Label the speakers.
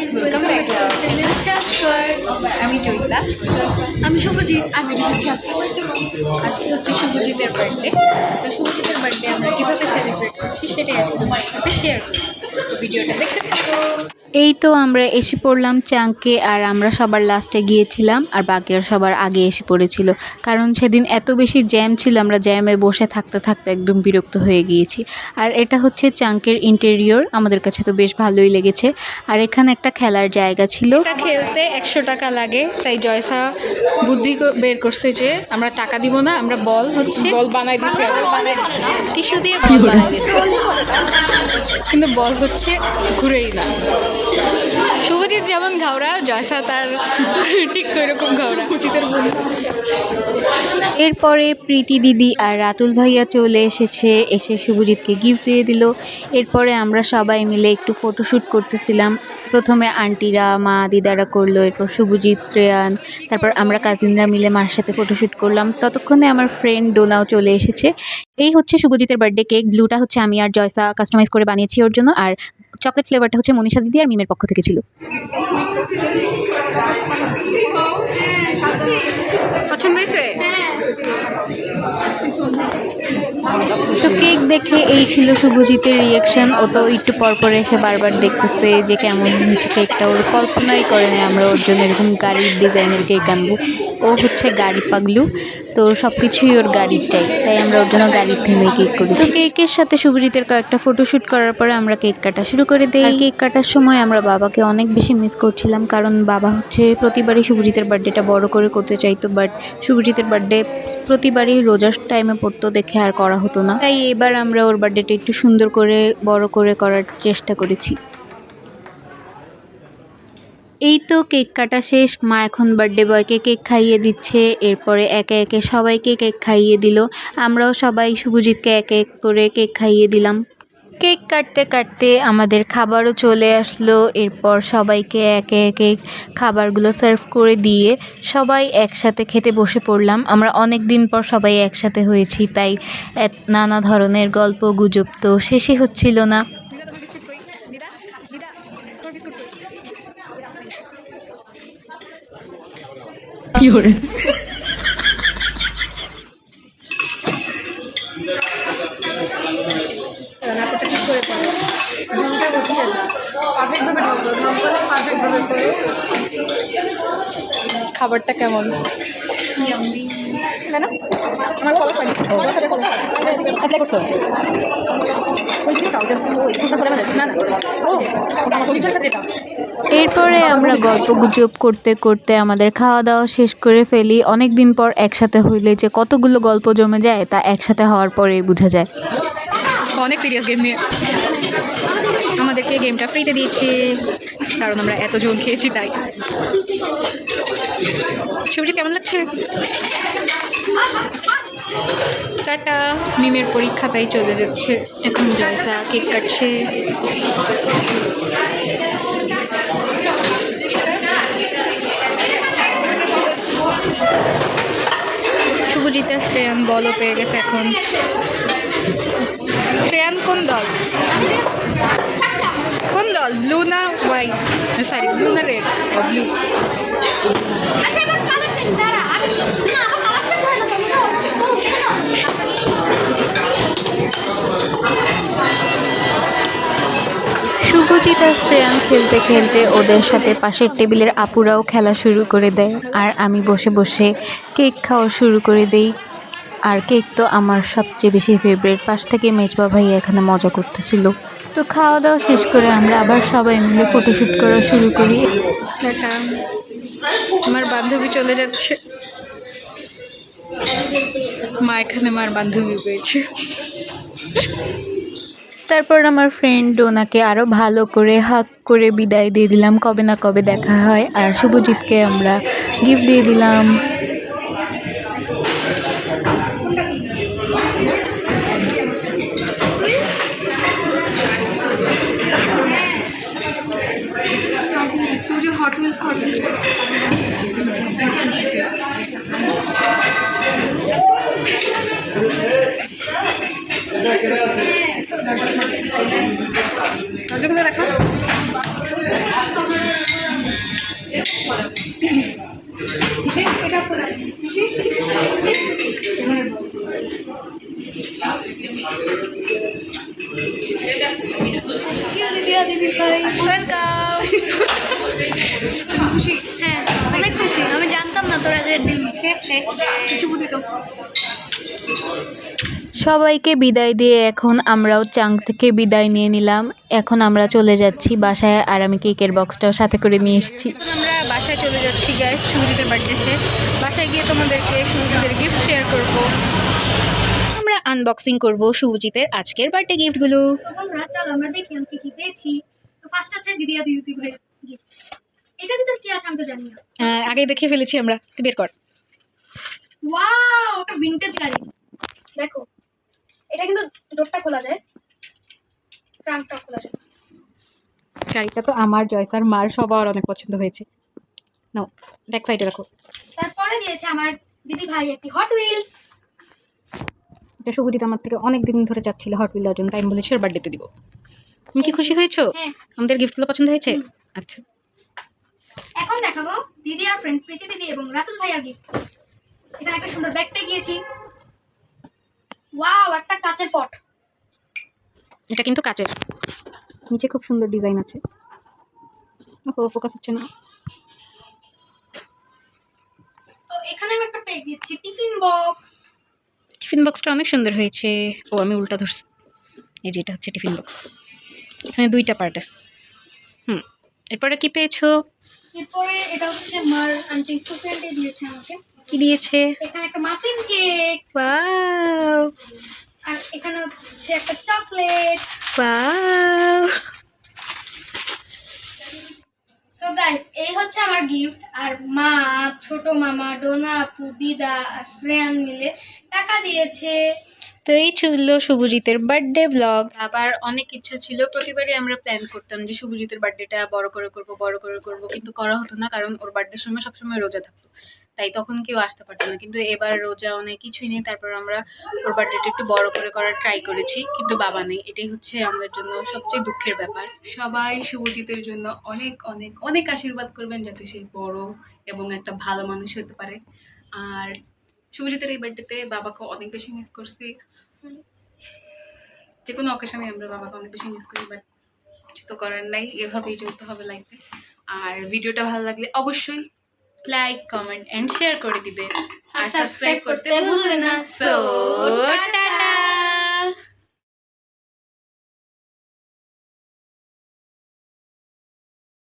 Speaker 1: Guys, welcome back to channel Shashwar. আমি জয়িতা। আমি শুভজিৎ। আজকে হচ্ছে শুভজিতের বার্থডে। তো শুভজিতের বার্থডে আমরা কিভাবে সেলিব্রেট করছি সেটাই আজকে তোমার সাথে শেয়ার করব। তো ভিডিওটা দেখতে থাকো।
Speaker 2: এই তো আমরা এসে পড়লাম চাঙ্কে, আর আমরা সবার লাস্টে গিয়েছিলাম আর বাকিরা সবার আগে এসে পড়েছিল, কারণ সেদিন এত বেশি জ্যাম ছিল, আমরা জ্যামে বসে থাকতে থাকতে একদম বিরক্ত হয়ে গিয়েছি। আর এটা হচ্ছে চাঙ্কের ইন্টেরিয়র, আমাদের কাছে তো বেশ ভালোই লেগেছে। আর এখানে একটা খেলার জায়গা ছিল।
Speaker 1: এটা খেলতে 100 টাকা লাগে, তাই জয়সা বুদ্ধি বের করছে যে আমরা টাকা দিব না, আমরা বল বানাই দিচ্ছি, টিস্যু দিয়ে বল বানাই দিচ্ছি, কিন্তু বল হচ্ছে ঘুরেই না। শুভজিৎ যেমন ঘাওড়া, জয়সা তার ঠিক ওইরকম ঘাওড়া।
Speaker 2: এরপরে প্রীতি দিদি আর রাতুল ভাইয়া চলে এসে শুভজিৎকে গিফট দিয়ে দিল। এরপরে আমরা সবাই মিলে একটু ফটোশ্যুট করতেছিলাম। প্রথমে আন্টিরা, মা, দিদারা করলো, এরপর শুভজিৎ, শ্রেয়ান, তারপর আমরা কাজিনরা মিলে মার সাথে ফটোশ্যুট করলাম। ততক্ষণে আমার ফ্রেন্ড ডোনাও চলে এসেছে। এই হচ্ছে শুভজিতের বার্থডে কেক। ব্লুটা হচ্ছে আমি আর জয়সা কাস্টমাইজ করে বানিয়েছি ওর জন্য, আর চকলেট ফ্লেভারটা হচ্ছে মনীষা দিদি আর মিমের পক্ষ থেকে ছিল।
Speaker 1: পছন্দ হয়েছে?
Speaker 2: তো কেক দেখে এই ছিল শুভজিতের রিয়াকশান। ও তো একটু পরপর এসে বারবার দেখতেছে যে কেমন হয়েছে কেকটা। ওর কল্পনাই করে না আমরা ওর জন্য এরকম গাড়ির ডিজাইনের কেক আনবো। ও হচ্ছে গাড়ি পাগলু, তো সব কিছুই ওর গাড়ির চাই, তাই আমরা ওর জন্য গাড়ির থেমে কেক করেছি। কেকের সাথে শুভজিতের কয়েকটা ফটোশ্যুট করার পরে আমরা কেক কাটা শুরু করে দিই। কেক কাটার সময় আমরা বাবাকে অনেক বেশি মিস করছিলাম, কারণ বাবা হচ্ছে প্রতিবারই শুভজিতের বার্থডেটা বড় করে করতে চাইতো, বাট শুভজিতের বার্থডে প্রতিবারই রোজার টাইমে পড়তো দেখে আর করা হতো না, তাই এবার আমরা ওর বার্থডেটা একটু সুন্দর করে বড় করে করার চেষ্টা করেছি। এই তো কেক কাটা শেষ, মা এখন বার্থডে বয়কে কেক খাইয়ে দিচ্ছে। এরপরে একে একে সবাইকে কেক খাইয়ে দিল। আমরাও সবাই শুভজিৎকে এক এক করে কেক খাইয়ে দিলাম। কেক কাটতে কাটতে আমাদের খাবারও চলে আসলো। এরপর সবাইকে একে একে খাবারগুলো সার্ভ করে দিয়ে সবাই একসাথে খেতে বসে পড়লাম। আমরা অনেক দিন পর সবাই একসাথে হয়েছি, তাই নানা ধরনের গল্প গুজব তো শেষই হচ্ছিল না।
Speaker 1: কি করে খাবারটা কেমন? না না আমার ফলো হয় অ্যাপ্লাই করতে হবে।
Speaker 2: এরপরে আমরা গল্প গুজব করতে করতে আমাদের খাওয়া দাওয়া শেষ করে ফেলি। অনেক দিন পর একসাথে হইলে যে কতগুলো গল্প জমে যায় তা একসাথে হওয়ার পরেই বোঝা যায়।
Speaker 1: অনেক সিরিয়াস গেম নিয়ে আমাদেরকে গেমটা ফ্রিতে দিয়েছে, কারণ আমরা এতজন খেয়েছি তাই। ছবিটি কেমন লাগছে? টাটা। মিমের পরীক্ষা তাই চলে যাচ্ছে, এখন জয়সা কেক কাটছে। শুভজিৎ আর শ্রেয়ান বলও পেয়ে গেছে এখন। শ্রেয়ান কোন দল? কোন দল? ব্লু না হোয়াইট? সরি, ব্লু না রেড? ব্লু।
Speaker 2: শুভজিৎ আর শ্রেয়ান খেলতে খেলতে ওদের সাথে পাশের টেবিলের আপুরাও খেলা শুরু করে দেয়, আর আমি বসে বসে কেক খাওয়া শুরু করে দেই। আর কেক তো আমার সবচেয়ে বেশি ফেভারিট। পাশ থেকে মেজবা ভাই এখানে মজা করতেছিল। তো খাওয়া দাওয়া শেষ করে আমরা আবার সবাই মিলে ফটোশ্যুট করা শুরু করি।
Speaker 1: টাটা। আমার বান্ধবী চলে যাচ্ছে, মা এখানে মার বান্ধবী পেয়েছে।
Speaker 2: তারপর আমার ফ্রেন্ড ডোনাকে আরও ভালো করে হাগ করে বিদায় দিয়ে দিলাম, কবে না কবে দেখা হয়। আর শুভজিৎকে আমরা গিফট দিয়ে দিলাম।
Speaker 1: দেখা খুশি?
Speaker 3: হ্যাঁ অনেক খুশি, আমি জানতাম না তোরা যে দিবি।
Speaker 2: সবাইকে বিদায় দিয়ে এখন আমরাও চাং থেকে বিদায় নিয়ে নিলাম। এখন আমরা চলে যাচ্ছি বাসায়, আর আমি কেকের বক্সটাও সাথে করে নিয়ে এসেছি।
Speaker 1: এখন আমরা বাসায় চলে যাচ্ছি গাইস, শুভজিতের বার্থডে শেষ। বাসায় গিয়ে তোমাদেরকে শুভজিতের গিফট শেয়ার করব। আমরা আনবক্সিং করব শুভজিতের আজকের বার্থডে গিফটগুলো।
Speaker 3: তো বন্ধুরা চলো আমরা দেখি আমি কি কি পেয়েছি। তো ফার্স্ট হচ্ছে দিদি আর দিদি ভাই গিফট। এটার ভিতর কি আছে আমি তো জানি না।
Speaker 1: আগে দেখে ফেলেছি আমরা, তুই বের কর।
Speaker 3: ওয়াও, একটা ভিনটেজ গাড়ি। দেখো এটা কিন্তু ডোরটা খোলা যায়, ট্রাঙ্কটা খোলা যায়।
Speaker 1: গাড়িটা তো আমার জয়সার মার সবার অনেক পছন্দ হয়েছে। নাও ব্যাক সাইডে রাখো।
Speaker 3: তারপরে দিয়েছে আমার দিদি ভাই একটি হট হুইলস।
Speaker 1: এটা শুভজিৎ আমার থেকে অনেক দিন ধরে চাচ্ছিল হট হুইলের জন্য, টাইম বলেছে ওর বার্থডেতে দিব। তুমি কি খুশি হয়েছো?
Speaker 3: হ্যাঁ।
Speaker 1: আমাদের গিফটগুলো পছন্দ হয়েছে? আচ্ছা,
Speaker 3: এখন দেখাবো দিদি আর ফ্রেন্ড প্রীতি দিদি এবং রাতুল ভাইয়ার গিফট। এখানে একটা সুন্দর ব্যাগ পেয়ে গিয়েছি। ওয়াও, একটা কাচের পট।
Speaker 1: এটা কিন্তু কাচের, নিচে খুব সুন্দর ডিজাইন আছে। ফোকাস হচ্ছে না।
Speaker 3: তো এখানে আমি একটা পেয়ে গিয়েছি টিফিন বক্স।
Speaker 1: টিফিন বক্সটা অনেক সুন্দর হয়েছে। ও আমি উল্টা ধরছি, এই যে এটা হচ্ছে টিফিন বক্স, এখানে দুইটা পার্ট আছে। এরপরে কি পেয়েছো?
Speaker 3: এরপরে এটা হচ্ছে মার আন্টি সুফিয়ানটি দিয়েছে আমাকে।
Speaker 1: কি দিয়েছে?
Speaker 3: এখানে একটা মাফিন কেক,
Speaker 1: ওয়াও
Speaker 3: আর এখানে হচ্ছে একটা চকলেট।
Speaker 1: ওয়াও।
Speaker 3: সো গাইস এই হচ্ছে আমার গিফট। আর মা, ছোট মামা, ডোনা আপু, দিদা আর শ্রেয়ান মিলে টাকা দিয়েছে।
Speaker 1: তো এই ছিল শুভজিতের বার্থডে ব্লগ। আবার অনেক ইচ্ছা ছিল, প্রতিবারই আমরা প্ল্যান করতাম যে শুভজিতের বার্থডেটা বড় করে করব, কিন্তু করা হতো না কারণ ওর বার্থডের সময় সবসময় রোজা থাকতো, তাই তখন কেউ আসতে পারতো না। কিন্তু এবার রোজা অনেক কিছুই নেই, তারপর আমরা ওর বার্থডেটা একটু বড় করে করার ট্রাই করেছি, কিন্তু বাবা নেই। এটাই হচ্ছে আমাদের জন্য সবচেয়ে দুঃখের ব্যাপার। সবাই শুভজিতের জন্য অনেক অনেক অনেক আশীর্বাদ করবেন যাতে সে বড় এবং একটা ভালো মানুষ হতে পারে। আর শুভজিতের এই বার্থডেতে বাবাকে অনেক বেশি মিস করছি। যে কোনো অকেশনে আমরা বাবাকে অনেক বেশি মিস করি, বাট কিছু তো করার নাই, এভাবেই চলতে হবে লাইফে। আর ভিডিওটা ভালো লাগলে অবশ্যই লাইক, কমেন্ট এন্ড শেয়ার করে দিবে, আর সাবস্ক্রাইব করতে ভুলবে না। সো